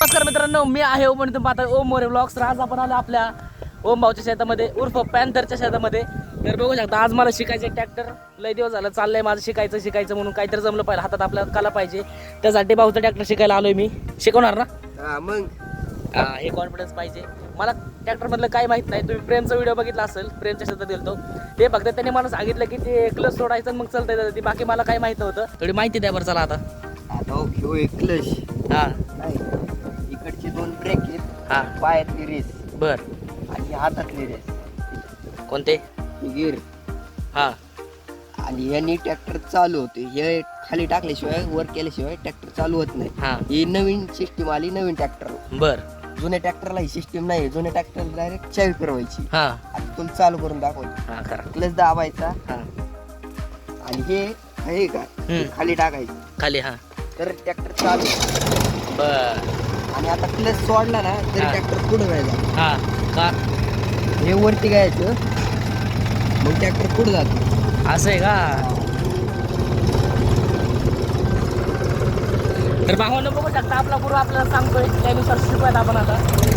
नमस्कार मित्रांनो, मी आहे ओम पाहता ओम मोरे ब्लॉग्स. आज आपण आलो आपल्या ओम भाऊच्या शेतामध्ये उर्फ पॅन्थरच्या शेतामध्ये. तर बघू शकता आज मला शिकायचे ट्रॅक्टर. लय दिवस झालं चाललंय माझं शिकायचं म्हणून काहीतरी जमलं पाहिजे, हातात आपल्याला कला पाहिजे. त्यासाठी भाऊचं ट्रॅक्टर शिकायला आलोय मी. शिकवणार ना? मग हे कॉन्फिडन्स पाहिजे मला. ट्रॅक्टर मधलं काही माहित नाही. तुम्ही प्रेमचा व्हिडिओ बघितला असेल, प्रेमच्या शेतात गेलतो ते फक्त त्याने मला सांगितलं की ते क्लच सोडायचं मग चालतंय. ती बाकी मला काही माहित नव्हतं. थोडी माहिती द्या बरं. चला आता क्लच हा इकडचे 2 ब्रेक आहेत. हा पायातली रेस बर. आणि हातातली रेस. कोणते? गिर. हा आणि यांनी ट्रॅक्टर चालू होते. हे खाली टाकल्याशिवाय वर केल्याशिवाय ट्रॅक्टर चालू होत नाही. हा ही नवीन सिस्टीम आली नवीन ट्रॅक्टर. बर. जुन्या ट्रॅक्टरला ही सिस्टीम नाही. जुन्या ट्रॅक्टर डायरेक्ट चावी फिरवायची. हा आता तुला चालू करून दाखवतो. हा करा. क्लच दाबायचा हा आणि हे आहे का खाली टाकायचं खाली. हा तर ट्रॅक्टर चालू. बर. आणि आता क्लच सोडला ना तरी हा. ट्रॅक्टर पुढे जायचा. हा का हे वरती गायचं मग ट्रॅक्टर पुढे जातो. असं आहे का? तर भावानं बघू शकता आपला गुरु आपल्याला सांगतोय त्यानुसार शिकवायचं आपण आता.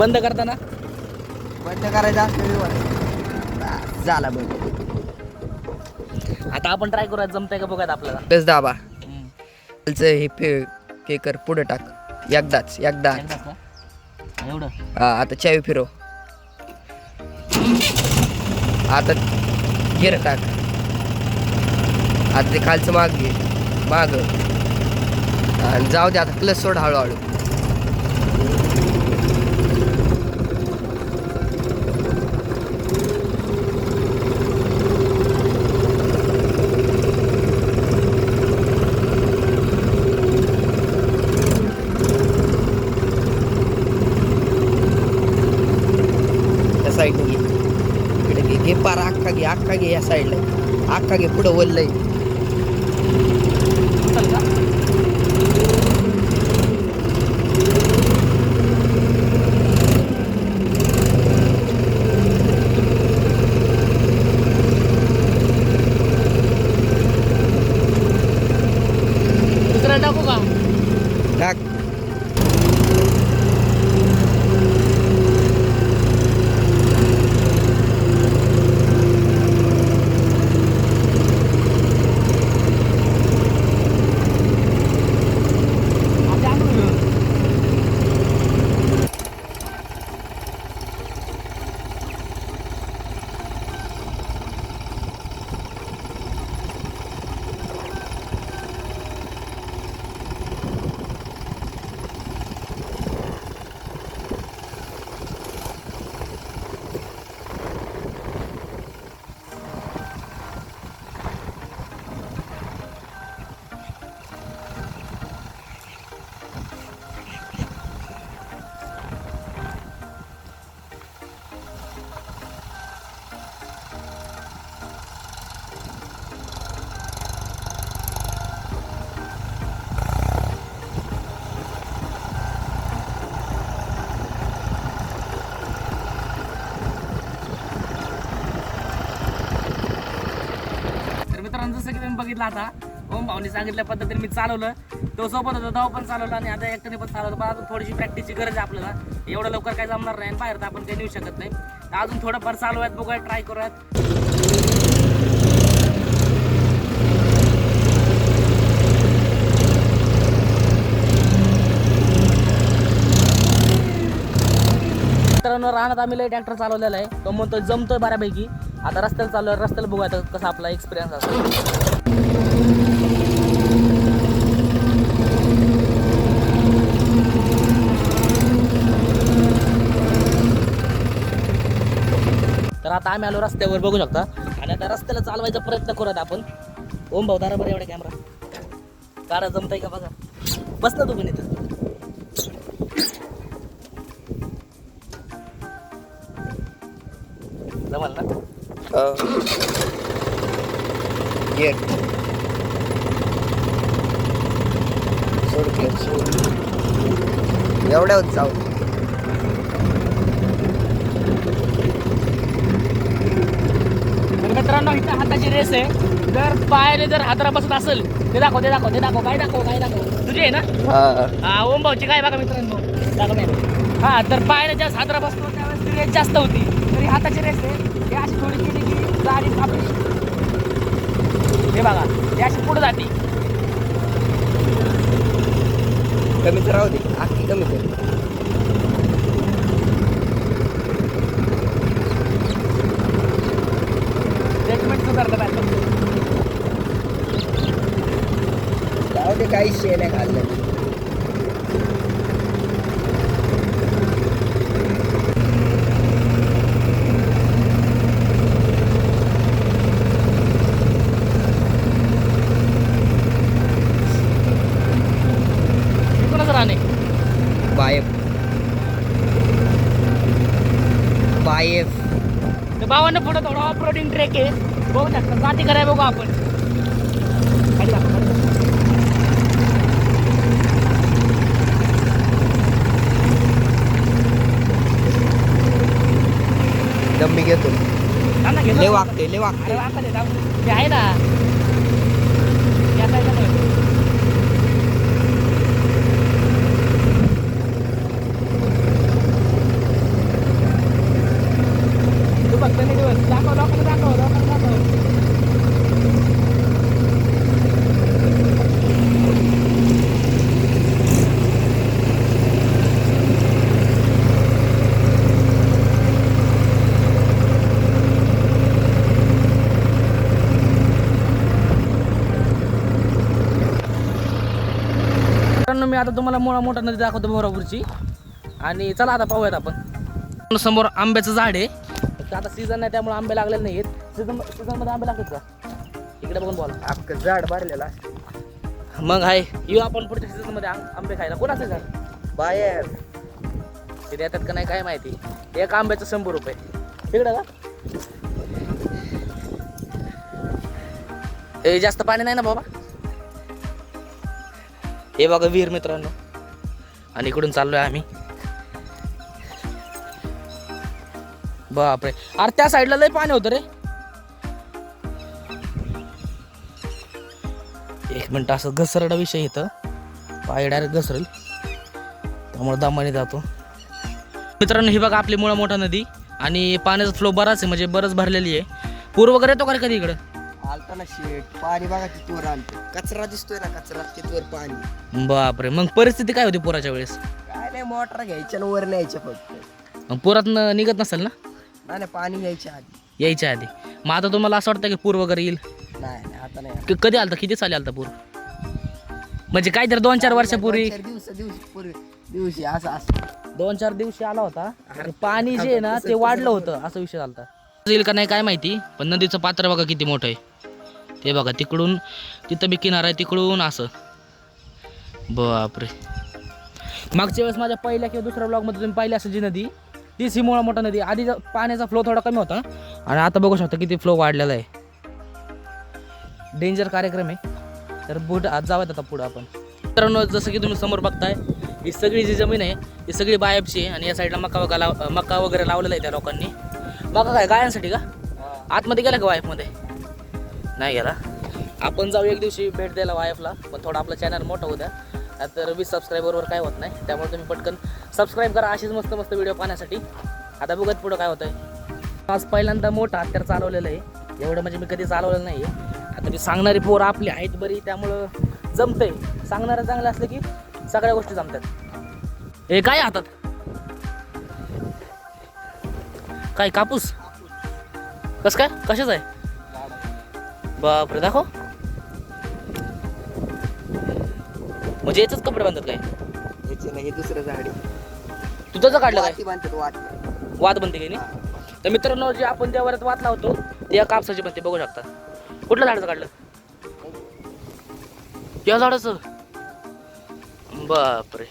बंद करताना बंद करायचा झाला बंद. आता आपण ट्राय करूया जमतंय का बघूयात आपल्याला. बस दाबा. हे पे कर पुढे टाक एकदाच एकदा. एवढं हा आता चावी फिरव. आता गिर टाक. आता ते खालचं माग आणि जाऊ दे. आता क्लच सोड हळूहळू. साईडने घे. इकडे घे पार अख्खा घे या साईडला. अख्खा घे पुढं वल्लय. दुसरा टाकू का? टाक. जसं की तुम्ही बघितलं आता ओम भाऊनी सांगितल्या पद्धतीने मी चालवलं. तो सोबत होता तेव्हा पण चालवलं आणि आता एकट्याने पण चालवलं. पण अजून थोडीशी प्रॅक्टिसची गरज आहे आपल्याला. एवढं लवकर काही जमणार नाही. बाहेर तर आपण काही नेऊ शकत नाही. तर अजून थोडंफार चालूयात, बघूया, ट्राय करूयात. मित्रांनो रानात आम्ही लय ट्रॅक्टर चालवलेला आहे. तो म्हणतो जमतोय बऱ्यापैकी. आता रस्त्याला चालू आहे. रस्त्याला बघूया आता कसा आपला एक्सपिरियन्स असतो. तर आता आम्ही आलो रस्त्यावर, बघू शकता. आणि आता रस्त्याला चालवायचा प्रयत्न करूयात आपण. ओम भाऊ दारा बरं एवढा कॅमेरा काढा. जमतंय का बघा. बस ना तू पण इथं. जमल ना? गिर. एवढ्यावर जाऊ. तर मित्रांनो इथं हाताची रेस आहे. जर पायाने जर हाताला बसत असेल ते दाखव काय दाखव तुझी आहे ना. हा ओम भाऊची काय बघा मित्रांनो दाखव नाही. हा तर पायाने ज्या हाताला बसतो त्यावेळेस ती रेस जास्त होती. तरी हाताची रेस आहे हे अशी थोडी केली की गाडी आपली हे बघा हे अशी पुढे जाते. कमीच राहू दे, आखी कमी कर. जजमेंट सुधारलं पाहिजे. जाऊ दे, काही शे नाही घाललं. कोणाचं राहणे बायफ तर भावांना पुढं थोडा ऑफ रोडिंग ट्रेक आहे बघू शकता. जाती कराय बघू आपण. खाली दाखव, खाली दाखव. दम्मी घेतो. थांब ना, घेतो. ले वागते अरे वाका दे, थांब. ते आहे ना या साईडला बघ. तू बघ त्यांनी दिवस दाखव लोकांना दाखव. मी आता तुम्हाला मोठा नदी दाखवतो भोरापूरची. आणि चला आता पाहूयात आपण. समोर आंब्याचं झाड आहे. तर आता सीझन नाही त्यामुळे आंबे लागलेले नाही आहेत. सीझनमध्ये आंबे लागतात का इकडे बघून बोला. आपलं झाड भरलेलं असतं. मग आहे येऊ आपण पुढच्या सीझनमध्ये आंबे खायला. कोणाचं झाड बाहेर ते देतात का नाही काय माहिती. एक आंब्याचं 100 रुपये तिकडं का. हे जास्त पाणी नाही ना बाबा. हे बघा विहीर मित्रांनो. आणि इकडून चाललोय आम्ही. बापरे अरे त्या साईडला लय पाणी होतं रे. एक मिनिट असं घसरडा विषय इथं पाय डायरेक्ट घसरेल त्यामुळे दामाने जातो. मित्रांनो ही बघा आपली मुळा मोठा नदी. आणि पाण्याचा फ्लो बराच आहे म्हणजे बरंच भरलेली आहे. पूर वगैरे येतो का रे कधी इकडं. आलता ना शेट पाणी बघा तिथवर आलत. कचरा दिसतोय ना, कचरा तिथवर पाणी. बापरे मग परिस्थिती काय होती पुराच्या वेळेस. काय नाही, मोटर घ्यायच्या वर न्यायच्या फक्त. मग पुरात निघत नसेल ना. नाही पाणी यायच्या आधी. मग आता तुम्हाला असं वाटतं की पूर वगैरे येईल. नाही आता नाही. कधी आलता किती साली आलता पूर म्हणजे काहीतरी 2-4 वर्षापूर्वी. दिवशी असं 2-4 दिवशी आला होता. आणि पाणी जे आहे ना ते वाढलं होतं असं विषय झालता. येईल का नाही काय माहिती. पण नदीचं पात्र बघा किती मोठं आहे. ते बघा तिकडून तिथं बी किनारा आहे तिकडून असं. बापरे मागच्या वेळेस माझ्या पहिल्या किंवा दुसऱ्या ब्लॉगमध्ये तुम्ही पाहिली असेल जी नदी तीच ही मुळा मोठा नदी. आधी पाण्याचा फ्लो थोडा कमी होता आणि आता बघू शकता किती फ्लो वाढलेला आहे. डेंजर कार्यक्रम आहे. तर बुट आज जाऊयात आता पुढं आपण. मित्रांनो जसं की तुम्ही समोर बघताय ही सगळी जी जमीन आहे ही सगळी बायबची आहे. आणि या साईडला मका वगैरे लावलेला आहे त्या लोकांनी. बघा काय गायांसाठी का आतमध्ये गेला का वाईफमध्ये नाही गेला. आपण जाऊ एक दिवशी भेट द्यायला वाईफला. पण थोडा आपला चॅनल मोठा होता तर 20 सबस्क्रायबरवर काय होत नाही. त्यामुळे तुम्ही पटकन सबस्क्राईब करा अशीच मस्त मस्त व्हिडिओ पाहण्यासाठी. आता बघत पुढं काय होतंय. आज पहिल्यांदा मोठा हत्यार चालवलेलं आहे. एवढं म्हणजे मी कधी चालवलेलं नाही आहे. आता ती सांगणारी पोरं आपली आहेत बरी त्यामुळं जमतंय. सांगणारं चांगलं असलं की सगळ्या गोष्टी जमतात. हे काय हातात काय कापूस कस काय कशाच आहे. बापरे दाखव. म्हणजे याच कपडे बांधतात काय. हे दुसरं झाड तू त्याचं काढलं काय बांधतात वात बनते काही नाही. तर मित्रांनो जे आपण त्या वरात वात लावतो ते या कापसाची बनते बघू शकता. कुठल्या झाडाचं काढलं या झाडाचं. बापरे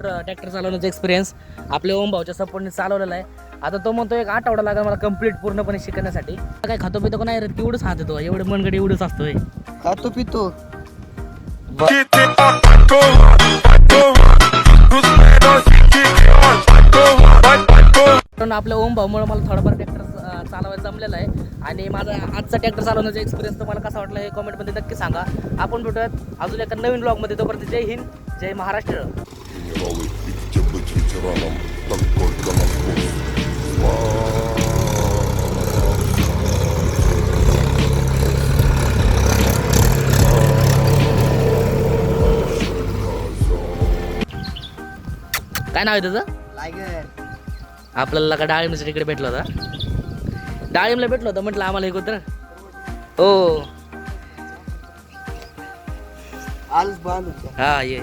ट्रॅक्टर चालवण्याचा एक्सपिरियन्स आपल्या ओम भाऊच्या सपोर्टने चालवलेला आहे. आता तो म्हणतो एक आठवडा लागला मला कंप्लीट पूर्णपणे शिकण्यासाठी. काय खातो पितो का नाही रे, तेवढंच हात येतो, एवढं मनगडी एवढंच असतोय. खातो पितो. पण आपल्या ओम भाऊमुळे मला थोडाफार ट्रॅक्टर चालवायला जमलेला आहे. आणि माझा आजचा ट्रॅक्टर चालवण्याचा एक्सपिरियन्स तुम्हाला कसा वाटला हे कमेंटमध्ये नक्की सांगा. आपण भेटूयात अजून एका नवीन ब्लॉगमध्ये. तोपर्यंत जय हिंद, जय महाराष्ट्र. काय नाव आहे तुझं? लायगर. आपल्याला का डाळिंबच्या तिकडे भेटलं होता, डाळिंबला भेटलं होतं, म्हटलं आम्हाला एक होतं. हो आलच बांध. हा ये